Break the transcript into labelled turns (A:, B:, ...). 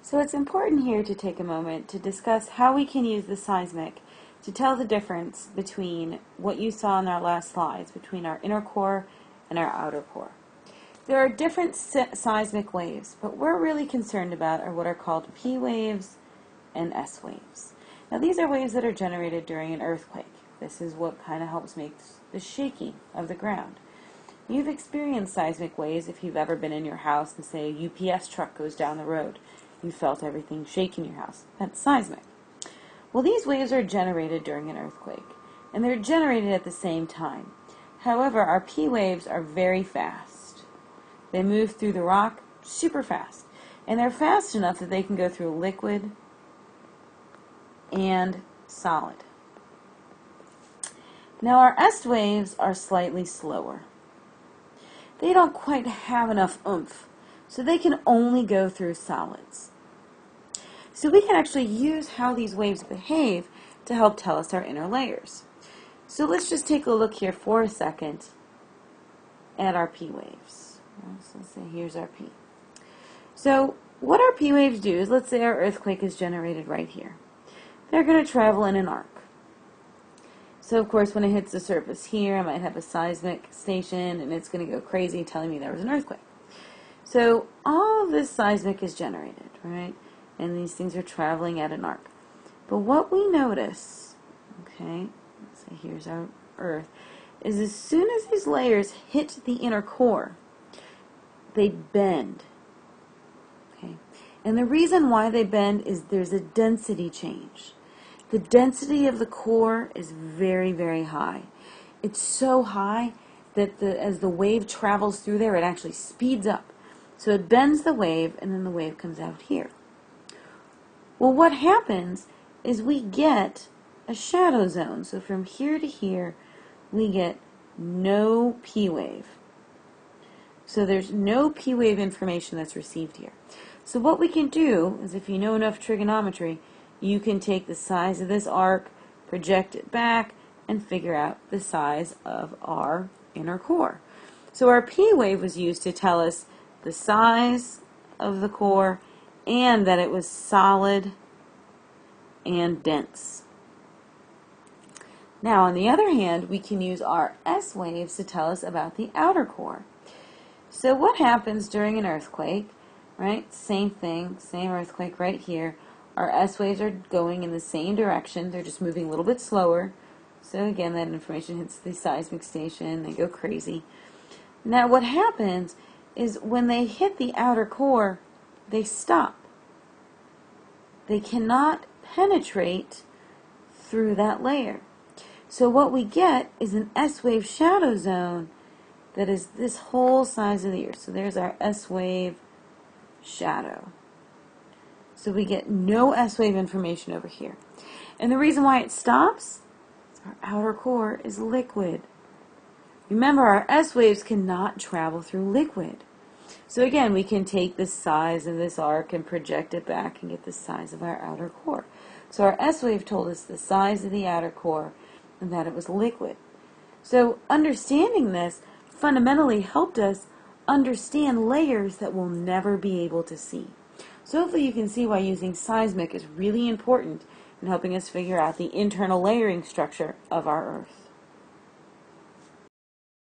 A: So it's important here to take a moment to discuss how we can use the seismic to tell the difference between what you saw in our last slides, between our inner core and our outer core. There are different seismic waves, but what we're really concerned about are what are called P waves and S waves. Now these are waves that are generated during an earthquake. This is what kind of helps make the shaking of the ground. You've experienced seismic waves if you've ever been in your house and say a UPS truck goes down the road. You felt everything shake in your house. That's seismic. Well, these waves are generated during an earthquake, and they're generated at the same time. However, our P waves are very fast. They move through the rock super fast, and they're fast enough that they can go through liquid and solid. Now, our S waves are slightly slower. They don't quite have enough oomph, so they can only go through solids. So we can actually use how these waves behave to help tell us our inner layers. So let's just take a look here for a second at our P waves. So let's say here's our P. So what our P waves do is, let's say our earthquake is generated right here. They're going to travel in an arc. So of course when it hits the surface here, I might have a seismic station and it's going to go crazy telling me there was an earthquake. So all of this seismic is generated, right? And these things are traveling at an arc. But what we notice, okay, let's say here's our Earth, is as soon as these layers hit the inner core, they bend. Okay? And the reason why they bend is there's a density change. The density of the core is very, very high. It's so high that as the wave travels through there, it actually speeds up. So it bends the wave, and then the wave comes out here. Well, what happens is we get a shadow zone. So from here to here, we get no P wave. So there's no P wave information that's received here. So what we can do is, if you know enough trigonometry, you can take the size of this arc, project it back, and figure out the size of our inner core. So our P wave was used to tell us the size of the core and that it was solid and dense. Now, on the other hand, we can use our S waves to tell us about the outer core. So what happens during an earthquake, right? Same thing, same earthquake right here. Our S waves are going in the same direction. They're just moving a little bit slower. So again, that information hits the seismic station. They go crazy. Now what happens is when they hit the outer core, they stop. They cannot penetrate through that layer. So what we get is an S wave shadow zone that is this whole size of the Earth. So there's our S wave shadow. So we get no S wave information over here. And the reason why it stops is our outer core is liquid. Remember, our S waves cannot travel through liquid. So again, we can take the size of this arc and project it back and get the size of our outer core. So our S wave told us the size of the outer core and that it was liquid. So understanding this fundamentally helped us understand layers that we'll never be able to see. So hopefully you can see why using seismic is really important in helping us figure out the internal layering structure of our Earth.